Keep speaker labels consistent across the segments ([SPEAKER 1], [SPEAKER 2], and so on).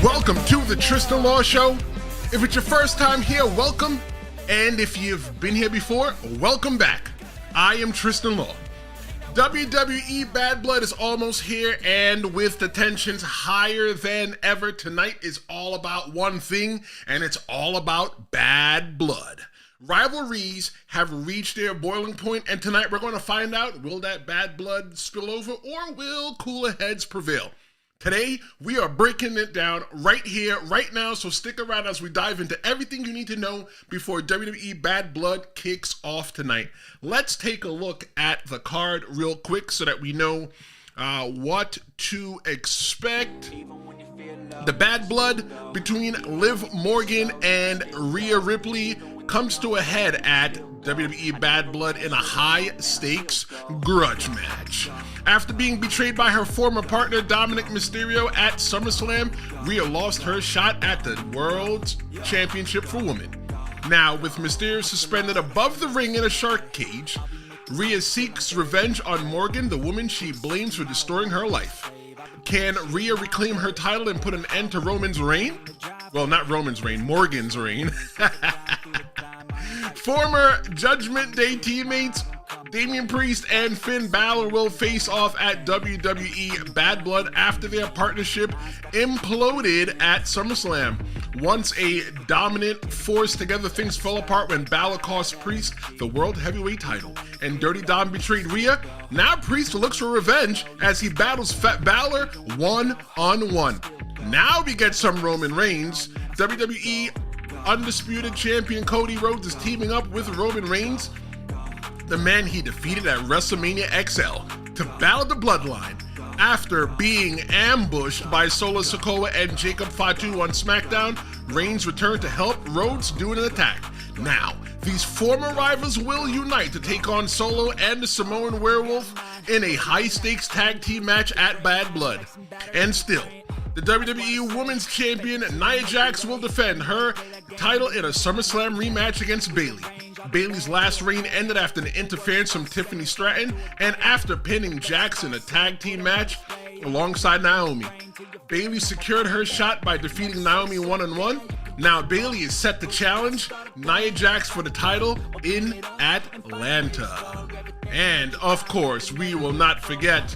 [SPEAKER 1] Welcome to the Tristan Law Show. If it's your first time here, welcome. And if you've been here before, welcome back. I am Tristan Law. WWE Bad Blood is almost here, and with the tensions higher than ever, tonight is all about one thing, and it's all about bad blood. Rivalries have reached their boiling point, and tonight we're going to find out, will that bad blood spill over, or will cooler heads prevail? Today, we are breaking it down right here, right now, so stick around as we dive into everything you need to know before WWE Bad Blood kicks off tonight. Let's take a look at the card real quick so that we know what to expect. The Bad Blood between Liv Morgan and Rhea Ripley comes to a head at WWE Bad Blood in a high-stakes grudge match. After being betrayed by her former partner Dominick Mysterio at SummerSlam, Rhea lost her shot at the World Championship for Women. Now, with Mysterio suspended above the ring in a shark cage, Rhea seeks revenge on Morgan, the woman she blames for destroying her life. Can Rhea reclaim her title and put an end to Roman's reign? Well, not Roman's reign, Morgan's reign. Former Judgment Day teammates Damian Priest and Finn Bálor will face off at WWE Bad Blood after their partnership imploded at SummerSlam. Once a dominant force together, things fell apart when Bálor cost Priest the World Heavyweight title, and Dirty Dom betrayed Rhea. Now Priest looks for revenge as he battles Fat Bálor one-on-one. Now we get some Roman Reigns. WWE Undisputed Champion Cody Rhodes is teaming up with Roman Reigns, the man he defeated at WrestleMania XL, to battle the Bloodline after being ambushed by Sikoa and Jacob Fatu on SmackDown. Reigns returned to help Rhodes do an attack. Now, these former rivals will unite to take on Solo and the Samoan Werewolf in a high-stakes tag team match at Bad Blood. And still, the WWE Women's Champion Nia Jax will defend her title in a SummerSlam rematch against Bayley. Bayley's last reign ended after an interference from Tiffany Stratton and after pinning Jax in a tag team match alongside Naomi. Bayley secured her shot by defeating Naomi one-on-one. Now Bayley is set to challenge Nia Jax for the title in Atlanta. And of course, we will not forget,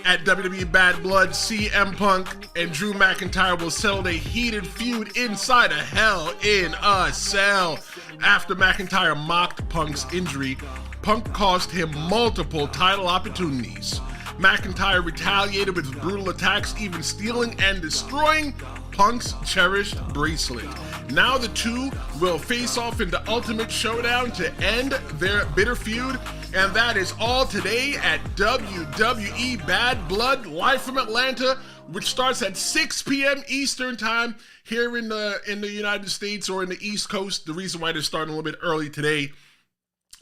[SPEAKER 1] at WWE Bad Blood, CM Punk and Drew McIntyre will settle a heated feud inside a Hell in a Cell. After McIntyre mocked Punk's injury, Punk cost him multiple title opportunities. McIntyre retaliated with brutal attacks, even stealing and destroying Punk's cherished bracelet. Now the two will face off in the Ultimate Showdown to end their bitter feud. And that is all today at WWE Bad Blood, live from Atlanta, which starts at 6 p.m. Eastern Time here in the United States or in the East Coast. The reason why they're starting a little bit early today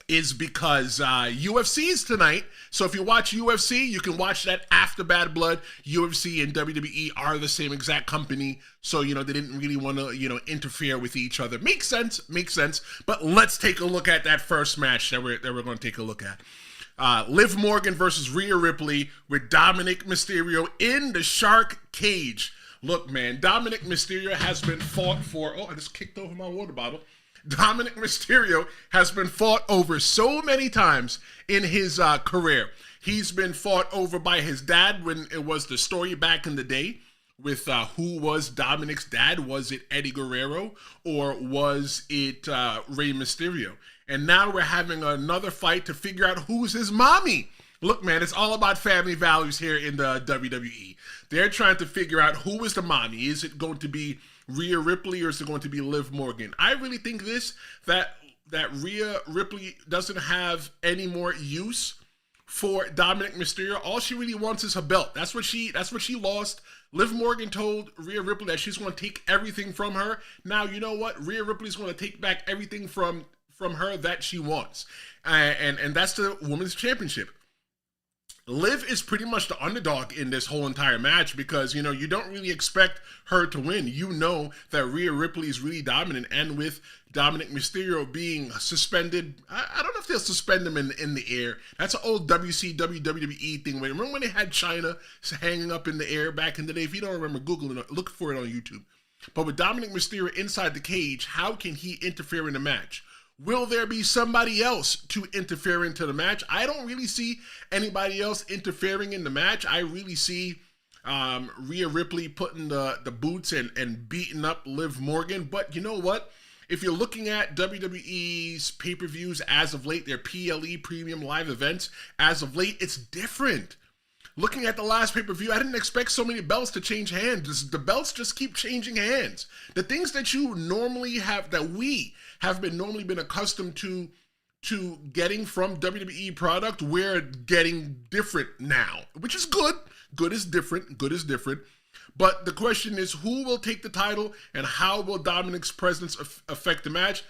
[SPEAKER 1] is because UFC is tonight. So if you watch UFC, you can watch that after Bad Blood. UFC and WWE are the same exact company. So, they didn't really want to, interfere with each other. Makes sense. But let's take a look at that first match that we're going to take a look at. Liv Morgan versus Rhea Ripley with Dominick Mysterio in the shark cage. Look, man, Dominick Mysterio has been fought for... Oh, I just kicked over my water bottle. Dominick Mysterio has been fought over so many times in his career. He's been fought over by his dad when it was the story back in the day with who was Dominick's dad. Was it Eddie Guerrero or was it Rey Mysterio? And now we're having another fight to figure out who's his mommy. Look, man, it's all about family values here in the WWE. They're trying to figure out who is the mommy. Is it going to be Rhea Ripley or is it going to be Liv Morgan? I really think that Rhea Ripley doesn't have any more use for Dominick Mysterio. All she really wants is her belt. That's what she lost. Liv Morgan told Rhea Ripley that she's going to take everything from her. Now, you know what? Rhea Ripley's going to take back everything from her that she wants. And that's the Women's Championship. Liv is pretty much the underdog in this whole entire match because, you know, you don't really expect her to win. You know that Rhea Ripley is really dominant, and with Dominick Mysterio being suspended, I don't know if they'll suspend him in the air. That's an old WCW, WWE thing. Remember when they had China hanging up in the air back in the day? If you don't remember, Google it, look for it on YouTube. But with Dominick Mysterio inside the cage, how can he interfere in the match? Will there be somebody else to interfere into the match? I don't really see anybody else interfering in the match. I really see Rhea Ripley putting the boots and beating up Liv Morgan. But you know what? If you're looking at WWE's pay-per-views as of late, their PLE, Premium Live Events, as of late, it's different. Looking at the last pay-per-view, I didn't expect so many belts to change hands. The belts just keep changing hands. The things that you normally have, that we have normally been accustomed to getting from WWE product, we're getting different now, which is good. Good is different. Good is different. But the question is, who will take the title and how will Dominick's presence affect the match?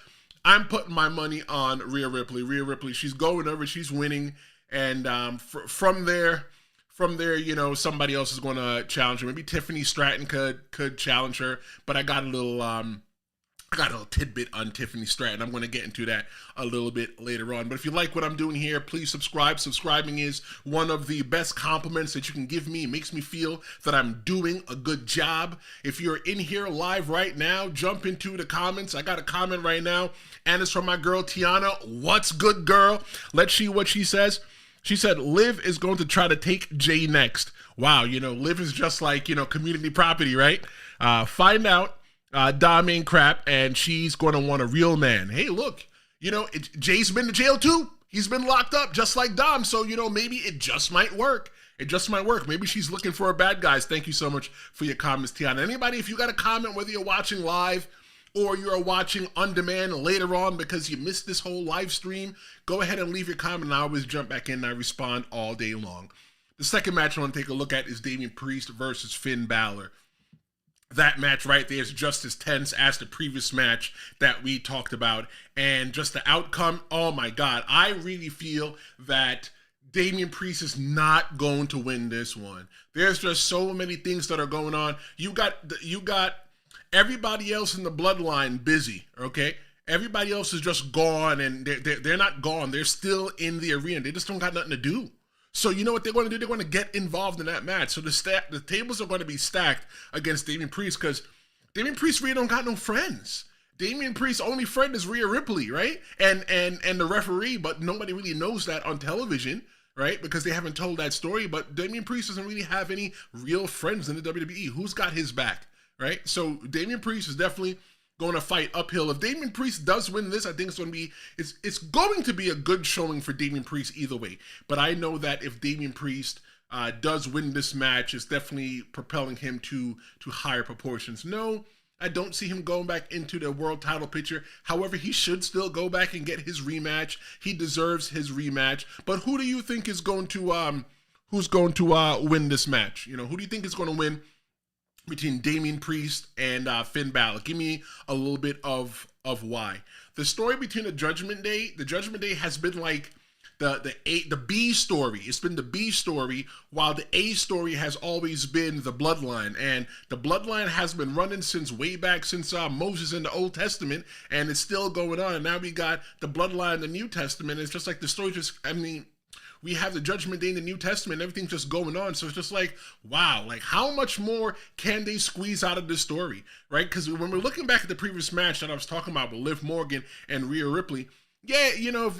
[SPEAKER 1] I'm putting my money on Rhea Ripley. Rhea Ripley, she's going over, she's winning, and from there, you know, somebody else is going to challenge her. Maybe Tiffany Stratton could challenge her, but I got a little tidbit on Tiffany Stratton. I'm going to get into that a little bit later on. But if you like what I'm doing here, please subscribe. Subscribing is one of the best compliments that you can give me. It makes me feel that I'm doing a good job. If you're in here live right now, jump into the comments. I got a comment right now, and it's from my girl Tiana. What's good, girl? Let's see what she says. She said, Liv is going to try to take Jay next. Wow, you know, Liv is just like, you know, community property, right? Find out Damian crap, and she's going to want a real man. Hey, look, you know, Jay's been to jail too. He's been locked up just like Dom. So, you know, maybe it just might work. It just might work. Maybe she's looking for a bad guys. Thank you so much for your comments, Tiana. Anybody, if you got a comment, whether you're watching live or you're watching on demand later on because you missed this whole live stream, go ahead and leave your comment, and I always jump back in and I respond all day long. The second match I want to take a look at is Damian Priest versus Finn Bálor. That match right there is just as tense as the previous match that we talked about. And just the outcome, oh my God, I really feel that Damian Priest is not going to win this one. There's just so many things that are going on. You got everybody else in the bloodline busy, okay? Everybody else is just gone, and they're not gone. They're still in the arena. They just don't got nothing to do. So you know what they're going to do? They're going to get involved in that match. So the tables are going to be stacked against Damian Priest because Damian Priest really don't got no friends. Damian Priest's only friend is Rhea Ripley, right? And the referee, but nobody really knows that on television, right? Because they haven't told that story. But Damian Priest doesn't really have any real friends in the WWE. Who's got his back, right? So Damian Priest is definitely going to fight uphill. If Damian Priest does win this, I think it's going to be a good showing for Damian Priest either way. But I know that if Damian Priest does win this match, it's definitely propelling him to higher proportions. No, I don't see him going back into the world title picture. However, he should still go back and get his rematch. He deserves his rematch. But who do you think is going to win this match? You know, who do you think is going to win between Damian Priest and Finn Bálor? Give me a little bit of why. The story between the Judgment Day has been like the B story. It's been the B story, while the A story has always been the bloodline. And the bloodline has been running since way back, since Moses in the Old Testament, and it's still going on. And now we got the bloodline in the New Testament. It's just like the story we have the Judgment Day in the New Testament, everything's just going on. So it's just like, wow, like how much more can they squeeze out of this story, right? Because when we're looking back at the previous match that I was talking about with Liv Morgan and Rhea Ripley, yeah, you know,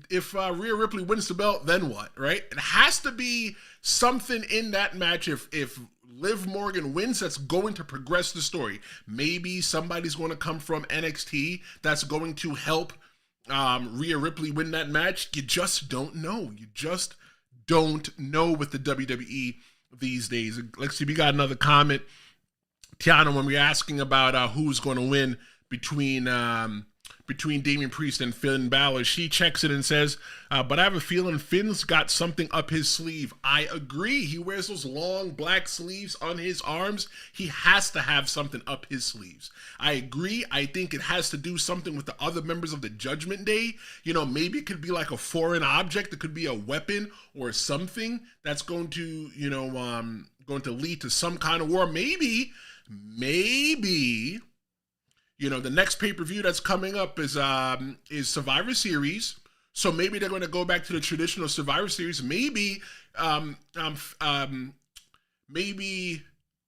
[SPEAKER 1] if Rhea Ripley wins the belt, then what, right? It has to be something in that match. If Liv Morgan wins, that's going to progress the story. Maybe somebody's going to come from NXT that's going to help Rhea Ripley win that match. You just don't know. You just don't know with the WWE these days. Let's see, we got another comment. Tiana, when we're asking about who's going to win between between Damian Priest and Finn Bálor. She checks it and says, but I have a feeling Finn's got something up his sleeve. I agree. He wears those long black sleeves on his arms. He has to have something up his sleeves. I agree. I think it has to do something with the other members of the Judgment Day. You know, maybe it could be like a foreign object. It could be a weapon or something that's going to, you know, going to lead to some kind of war. Maybe, you know, the next pay-per-view that's coming up is Survivor Series. So maybe they're going to go back to the traditional Survivor Series. Maybe, maybe,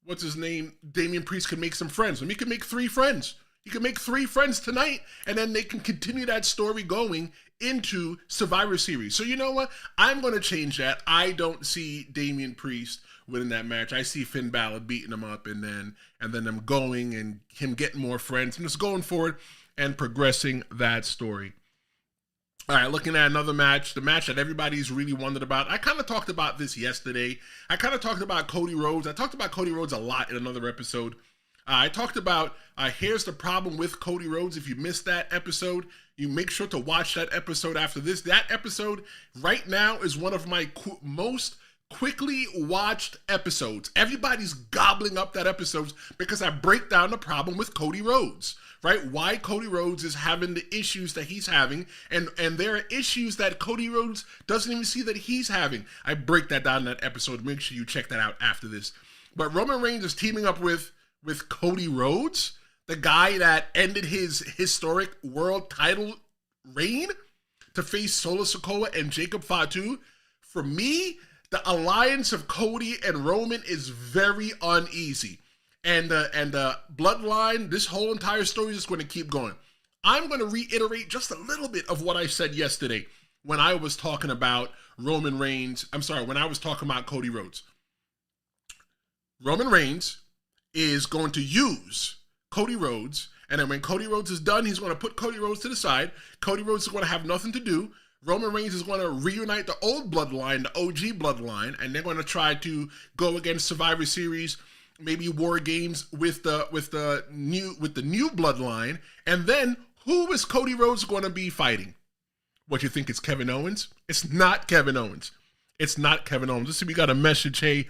[SPEAKER 1] what's his name? Damian Priest can make some friends. I mean, he can make 3 friends. He can make 3 friends tonight, and then they can continue that story going into Survivor Series. So you know what? I'm going to change that. I don't see Damian Priest winning that match. I see Finn Bálor beating him up, and then them going and him getting more friends and just going forward and progressing that story. All right, looking at another match, the match that everybody's really wondered about. I kind of talked about this yesterday. I kind of talked about Cody Rhodes. I talked about Cody Rhodes a lot in another episode. I talked about, here's the problem with Cody Rhodes. If you missed that episode, you make sure to watch that episode after this. That episode right now is one of my most quickly watched episodes. Everybody's gobbling up that episode because I break down the problem with Cody Rhodes, right? Why Cody Rhodes is having the issues that he's having, and there are issues that Cody Rhodes doesn't even see that he's having. I break that down in that episode. Make sure you check that out after this. But Roman Reigns is teaming up with Cody Rhodes, the guy that ended his historic world title reign, to face Solo Sikoa and Jacob Fatu. For me, the alliance of Cody and Roman is very uneasy. And the bloodline, this whole entire story is just going to keep going. I'm going to reiterate just a little bit of what I said yesterday when I was talking about Roman Reigns. I'm sorry, when I was talking about Cody Rhodes. Roman Reigns is going to use Cody Rhodes, and then when Cody Rhodes is done, he's going to put Cody Rhodes to the side. Cody Rhodes is going to have nothing to do. Roman Reigns is going to reunite the old bloodline, the OG bloodline, and they're going to try to go against Survivor Series, maybe War Games with the new bloodline. And then who is Cody Rhodes going to be fighting? What, you think it's Kevin Owens? It's not Kevin Owens. It's not Kevin Owens. Let's see, we got a message. Hey,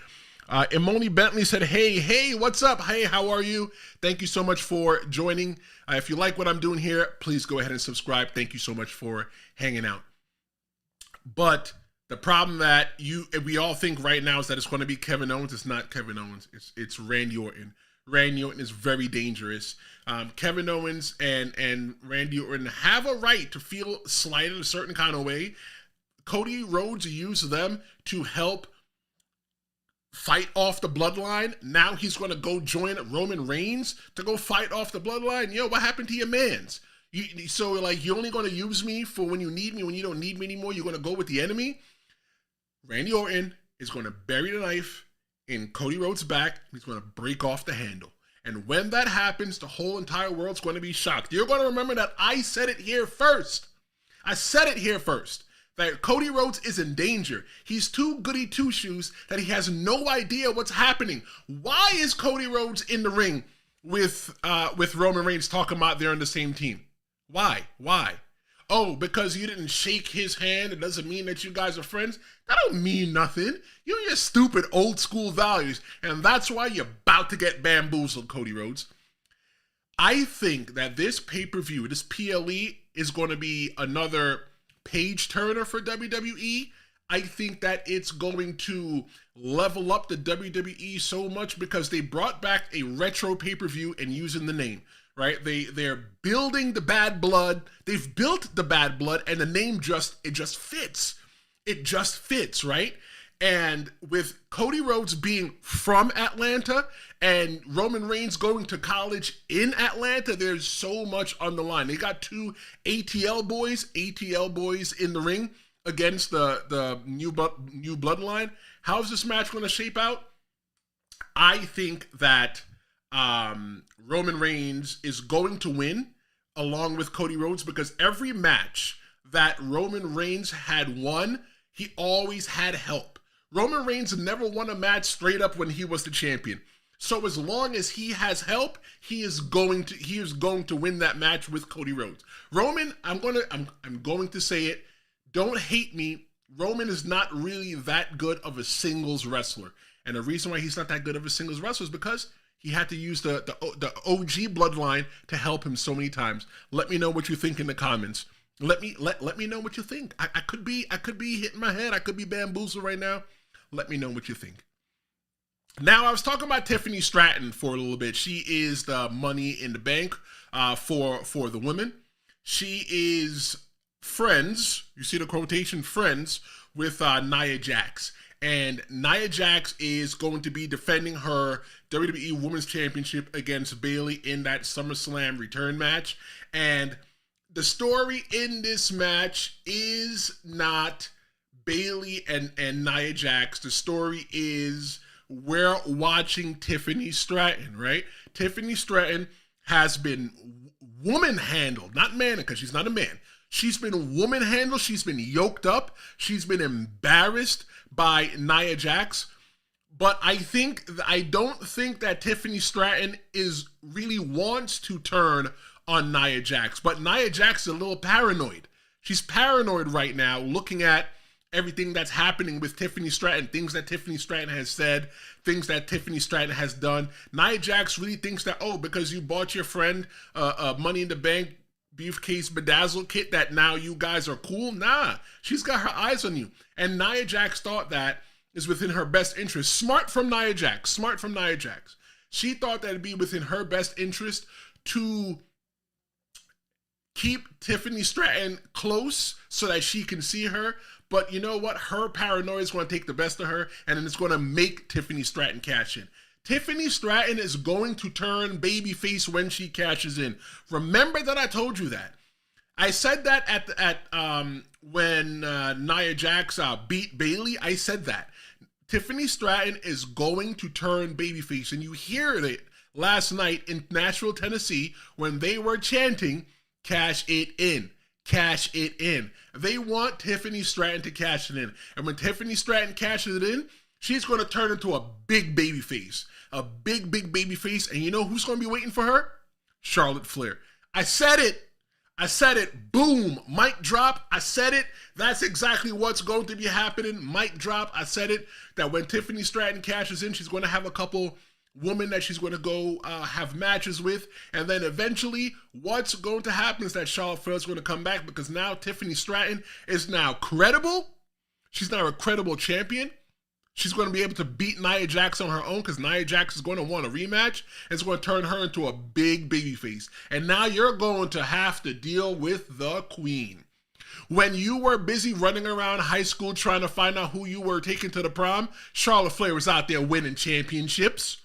[SPEAKER 1] Imoni Bentley said, hey, what's up? Hey, how are you? Thank you so much for joining. If you like what I'm doing here, please go ahead and subscribe. Thank you so much for hanging out. But the problem that we all think right now is that it's going to be Kevin Owens. It's not Kevin Owens. It's Randy Orton. Randy Orton is very dangerous. Kevin Owens and Randy Orton have a right to feel slighted a certain kind of way. Cody Rhodes used them to help fight off the bloodline. Now he's going to go join Roman Reigns to go fight off the bloodline. Yo, what happened to your mans? So, like, you're only going to use me for when you need me. When you don't need me anymore, you're going to go with the enemy? Randy Orton is going to bury the knife in Cody Rhodes' back. He's going to break off the handle. And when that happens, the whole entire world's going to be shocked. You're going to remember that I said it here first. I said it here first. That Cody Rhodes is in danger. He's too goody two-shoes that he has no idea what's happening. Why is Cody Rhodes in the ring with Roman Reigns talking about they're on the same team? Why? Oh, because you didn't shake his hand, it doesn't mean that you guys are friends? That don't mean nothing. You and your stupid old school values, and that's why you're about to get bamboozled, Cody Rhodes. I think that this pay-per-view, this PLE, is going to be another page turner for WWE. I think that it's going to level up the WWE so much because they brought back a retro pay-per-view and using the name, right? They're building the Bad Blood. They've built the Bad Blood, and the name just fits. It just fits, right? And with Cody Rhodes being from Atlanta and Roman Reigns going to college in Atlanta, there's so much on the line. They got 2 ATL boys in the ring against the new bloodline. How's this match going to shape out? I think that Roman Reigns is going to win along with Cody Rhodes because every match that Roman Reigns had won, he always had help. Roman Reigns never won a match straight up when he was the champion. So as long as he has help, he is going to win that match with Cody Rhodes. Roman, I'm going to say it. Don't hate me. Roman is not really that good of a singles wrestler. And the reason why he's not that good of a singles wrestler is because he had to use the OG bloodline to help him so many times. Let me know what you think in the comments. Let me know what you think. I could be hitting my head. I could be bamboozled right now. Let me know what you think. Now, I was talking about Tiffany Stratton for a little bit. She is the Money in the Bank for the women. She is friends, you see the quotation, friends, with Nia Jax. And Nia Jax is going to be defending her WWE Women's Championship against Bayley in that SummerSlam return match. And the story in this match is not Bayley and Nia Jax. The story is we're watching Tiffany Stratton, right? Tiffany Stratton has been woman handled, not man, because she's not a man. She's been woman handled. She's been yoked up. She's been embarrassed by Nia Jax. But I don't think that Tiffany Stratton really wants to turn on Nia Jax. But Nia Jax is a little paranoid. She's paranoid right now, looking at everything that's happening with Tiffany Stratton, things that Tiffany Stratton has said, things that Tiffany Stratton has done. Nia Jax really thinks that, because you bought your friend a Money in the Bank briefcase bedazzled kit, that now you guys are cool. Nah, she's got her eyes on you. And Nia Jax thought that is within her best interest. Smart from Nia Jax. She thought that it'd be within her best interest to keep Tiffany Stratton close so that she can see her. But you know what? Her paranoia is going to take the best of her, and then it's going to make Tiffany Stratton cash in. Tiffany Stratton is going to turn babyface when she cashes in. Remember that I told you that. I said that when Nia Jax beat Bayley. I said that. Tiffany Stratton is going to turn babyface, and you hear it last night in Nashville, Tennessee, when they were chanting, "Cash it in. Cash it in." They want Tiffany Stratton to cash it in. And when Tiffany Stratton cashes it in, she's going to turn into a big baby face. A big baby face. And you know who's going to be waiting for her? Charlotte Flair. I said it. Boom. Mic drop. I said it. That's exactly what's going to be happening. Mic drop. I said it. That when Tiffany Stratton cashes in, she's going to have a couple women that she's going to go have matches with, and then eventually what's going to happen is that Charlotte Flair is going to come back, because now Tiffany Stratton is now credible. She's now a credible champion. She's going to be able to beat Nia Jax on her own, because Nia Jax is going to want a rematch, and it's going to turn her into a big babyface. And now you're going to have to deal with the queen. When you were busy running around high school trying to find out who you were taking to the prom, Charlotte Flair was out there winning championships.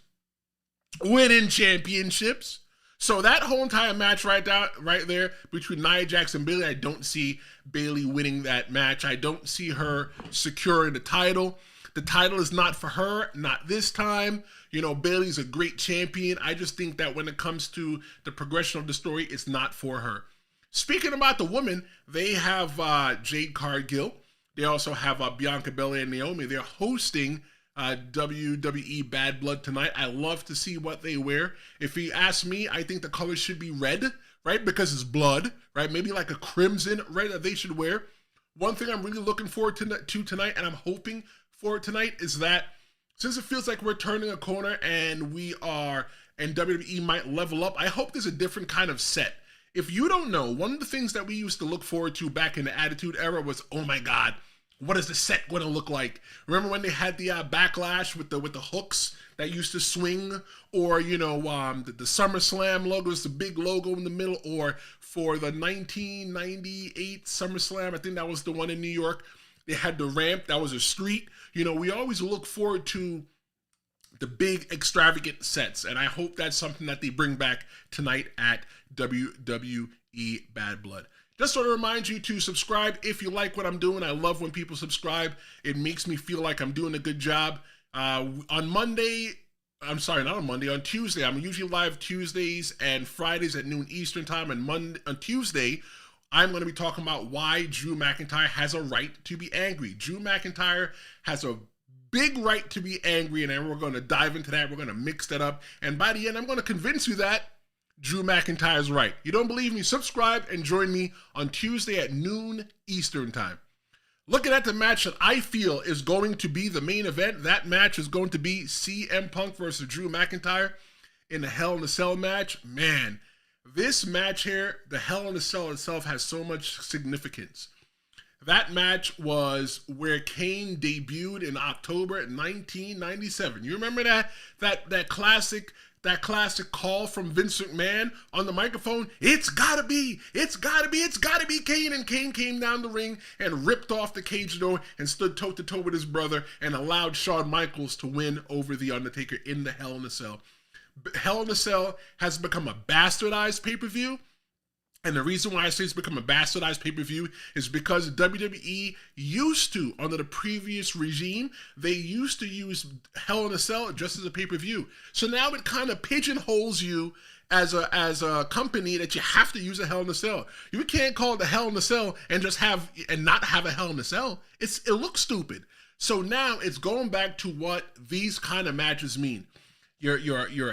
[SPEAKER 1] So that whole entire match right there between Nia Jax and Bayley, I don't see Bayley winning that match. I don't see her securing the title. The title is not for her, not this time. You know, Bayley's a great champion. I just think that when it comes to the progression of the story, it's not for her. Speaking about the women, they have Jade Cargill. They also have Bianca Belair and Naomi. They're hosting WWE Bad Blood tonight. I love to see what they wear. If you ask me, I think the colors should be red, right? Because it's blood, right? Maybe like a crimson red that they should wear. One thing I'm really looking forward to tonight, and I'm hoping for tonight, is that since it feels like we're turning a corner and WWE might level up, I hope there's a different kind of set. If you don't know, one of the things that we used to look forward to back in the Attitude Era was, oh my God, what is the set going to look like? Remember when they had the backlash with the hooks that used to swing, or the SummerSlam logo was the big logo in the middle, or for the 1998 SummerSlam, I think that was the one in New York, they had the ramp that was a street. We always look forward to the big extravagant sets, and I hope that's something that they bring back tonight at WWE Bad Blood. Just want to remind you to subscribe if you like what I'm doing. I love when people subscribe. It makes me feel like I'm doing a good job. On Tuesday, I'm usually live Tuesdays and Fridays at noon Eastern time. And on Tuesday, I'm going to be talking about why Drew McIntyre has a right to be angry. Drew McIntyre has a big right to be angry, and we're going to dive into that. We're going to mix that up. And by the end, I'm going to convince you that Drew McIntyre's right. You don't believe me? Subscribe and join me on Tuesday at noon Eastern time. Looking at the match that I feel is going to be the main event, that match is going to be CM Punk versus Drew McIntyre in the Hell in a Cell match. Man, this match here, the Hell in a Cell itself, has so much significance. That match was where Kane debuted in October 1997. You remember that classic call from Vince McMahon on the microphone? It's gotta be Kane. And Kane came down the ring and ripped off the cage door and stood toe to toe with his brother and allowed Shawn Michaels to win over The Undertaker in the Hell in a Cell. Hell in a Cell has become a bastardized pay-per-view. And the reason why I say it's become a bastardized pay-per-view is because WWE used to, under the previous regime, they used to use Hell in a Cell just as a pay-per-view. So now it kind of pigeonholes you as a company that you have to use a Hell in a Cell. You can't call it the Hell in a Cell and not have a Hell in a Cell. It looks stupid. So now it's going back to what these kind of matches mean. Your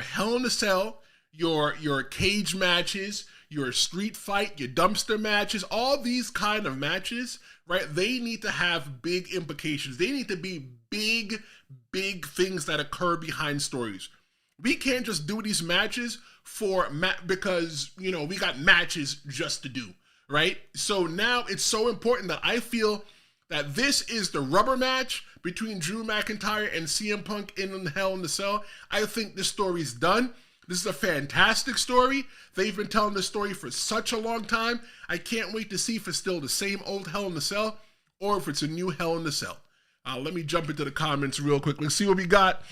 [SPEAKER 1] Hell in a Cell, your cage matches, your street fight, your dumpster matches, all these kind of matches, right? They need to have big implications. They need to be big things that occur behind stories. We can't just do these matches because, we got matches just to do, right? So now it's so important that I feel that this is the rubber match between Drew McIntyre and CM Punk in Hell in a Cell. I think this story's done. This is a fantastic story. They've been telling this story for such a long time. I can't wait to see if it's still the same old Hell in a Cell or if it's a new Hell in a Cell. Let me jump into the comments real quick. Let's see what we got.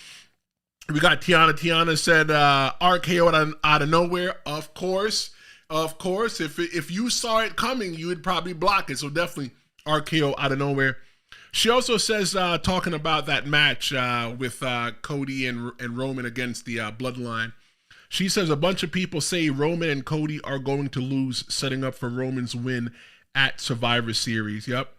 [SPEAKER 1] We got Tiana. Tiana said RKO out of nowhere. Of course. If you saw it coming, you would probably block it. So definitely RKO out of nowhere. She also says, talking about that match with Cody and Roman against the Bloodline. She says a bunch of people say Roman and Cody are going to lose, setting up for Roman's win at Survivor Series. Yep.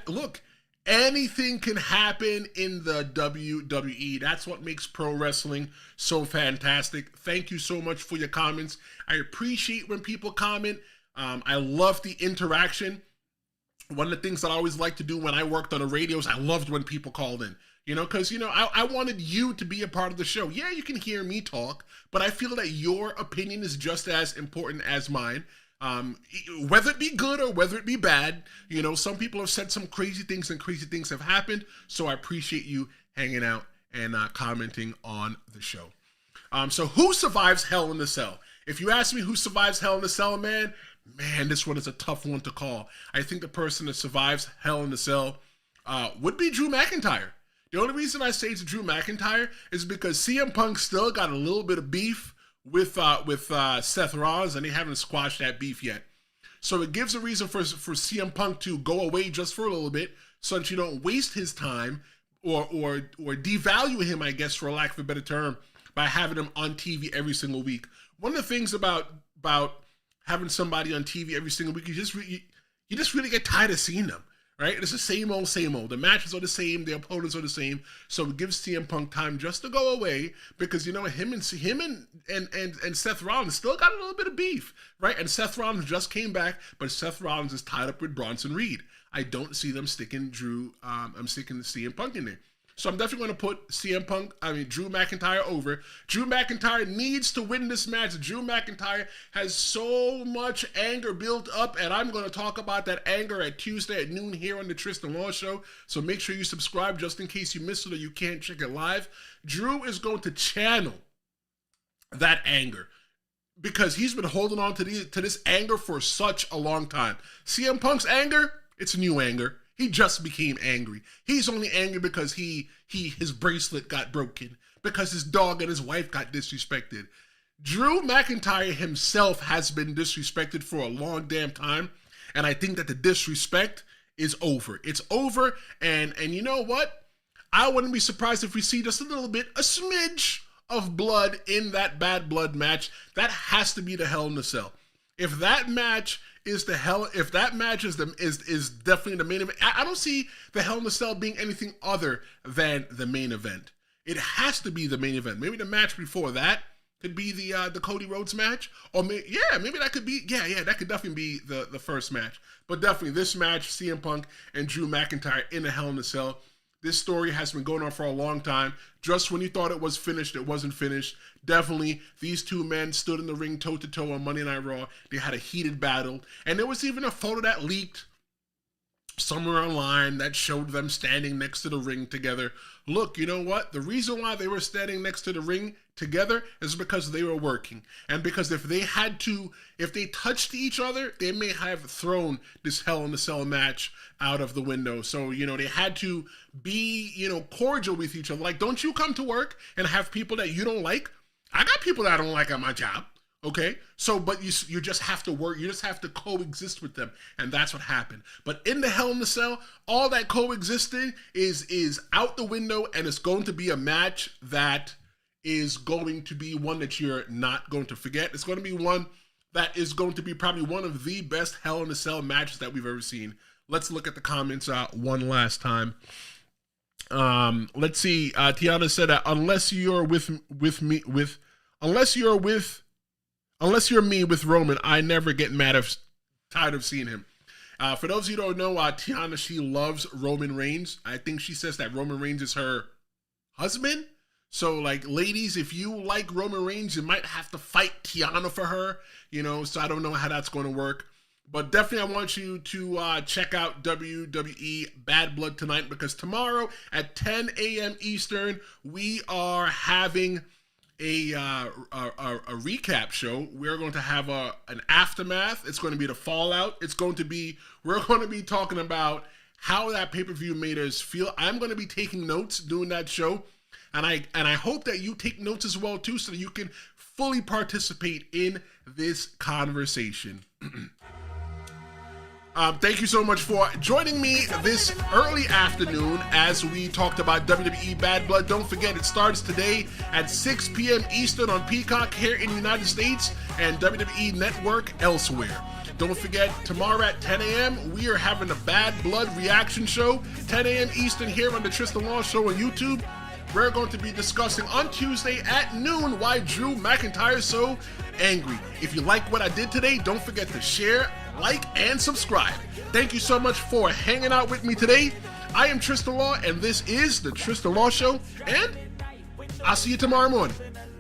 [SPEAKER 1] Look, anything can happen in the WWE. That's what makes pro wrestling so fantastic. Thank you so much for your comments. I appreciate when people comment. I love the interaction. One of the things that I always liked to do when I worked on the radios, I loved when people called in. Because, I wanted you to be a part of the show. Yeah, you can hear me talk, but I feel that your opinion is just as important as mine. Whether it be good or whether it be bad, some people have said some crazy things and crazy things have happened. So I appreciate you hanging out and commenting on the show. So who survives Hell in a Cell? If you ask me who survives Hell in a Cell, man, this one is a tough one to call. I think the person that survives Hell in a Cell would be Drew McIntyre. The only reason I say it's Drew McIntyre is because CM Punk still got a little bit of beef with Seth Rollins, and they haven't squashed that beef yet. So it gives a reason for CM Punk to go away just for a little bit, so that you don't waste his time or devalue him, I guess, for lack of a better term, by having him on TV every single week. One of the things about having somebody on TV every single week, you just really get tired of seeing them. Right? It's the same old. The matches are the same. The opponents are the same. So it gives CM Punk time just to go away because, him and Seth Rollins still got a little bit of beef, right? And Seth Rollins just came back, but Seth Rollins is tied up with Bronson Reed. I don't see them sticking I'm sticking CM Punk in there. So I'm definitely going to put Drew McIntyre over. Drew McIntyre needs to win this match. Drew McIntyre has so much anger built up, and I'm going to talk about that anger at Tuesday at noon here on the Tristan Law Show. So make sure you subscribe just in case you missed it or you can't check it live. Drew is going to channel that anger because he's been holding on to this anger for such a long time. CM Punk's anger, it's new anger. He just became angry. He's only angry because his bracelet got broken, because his dog and his wife got disrespected. Drew McIntyre himself has been disrespected for a long damn time, and I think that the disrespect is over. It's over, and you know what? I wouldn't be surprised if we see just a smidge of blood in that Bad Blood match. That has to be the Hell in a Cell. If that match is the Hell. If that match is definitely the main event, I don't see the Hell in a Cell being anything other than the main event. It has to be the main event. Maybe the match before that could be the Cody Rhodes match, or maybe that could be that could definitely be the first match. But definitely this match, CM Punk and Drew McIntyre in the Hell in a Cell. This story has been going on for a long time. Just when you thought it was finished, it wasn't finished. Definitely, these two men stood in the ring toe-to-toe on Monday Night Raw. They had a heated battle. And there was even a photo that leaked somewhere online that showed them standing next to the ring together. Look, you know what? The reason why they were standing next to the ring together is because they were working. And because if they touched each other, they may have thrown this Hell in a Cell match out of the window. So, they had to be, cordial with each other. Like, don't you come to work and have people that you don't like? I got people that I don't like at my job. Okay, so but you just have to work. You just have to coexist with them, and that's what happened. But in the Hell in a Cell, all that coexisting is out the window, and it's going to be a match that is going to be one that you're not going to forget. It's going to be one that is going to be probably one of the best Hell in a Cell matches that we've ever seen. Let's look at the comments one last time. Let's see. Tiana said that unless you're me with Roman, I never get tired of seeing him. For those of you who don't know, Tiana, she loves Roman Reigns. I think she says that Roman Reigns is her husband. So, like, ladies, if you like Roman Reigns, you might have to fight Tiana for her, so I don't know how that's going to work. But definitely I want you to check out WWE Bad Blood tonight, because tomorrow at 10 a.m. Eastern, we are having a recap show. We're going to have an aftermath. It's going to be the fallout. We're going to be talking about how that pay-per-view made us feel. I'm going to be taking notes doing that show, and I hope that you take notes as well too, so that you can fully participate in this conversation. Thank you so much for joining me this early afternoon as we talked about WWE Bad Blood. Don't forget, it starts today at 6 p.m. Eastern on Peacock here in the United States and WWE Network elsewhere. Don't forget, tomorrow at 10 a.m., we are having a Bad Blood reaction show, 10 a.m. Eastern here on the Tristan Law Show on YouTube. We're going to be discussing on Tuesday at noon why Drew McIntyre is so angry. If you like what I did today, don't forget to share, like, and subscribe. Thank you so much for hanging out with me today. I am Tristan Law, and this is the Tristan Law Show, and I'll see you tomorrow morning.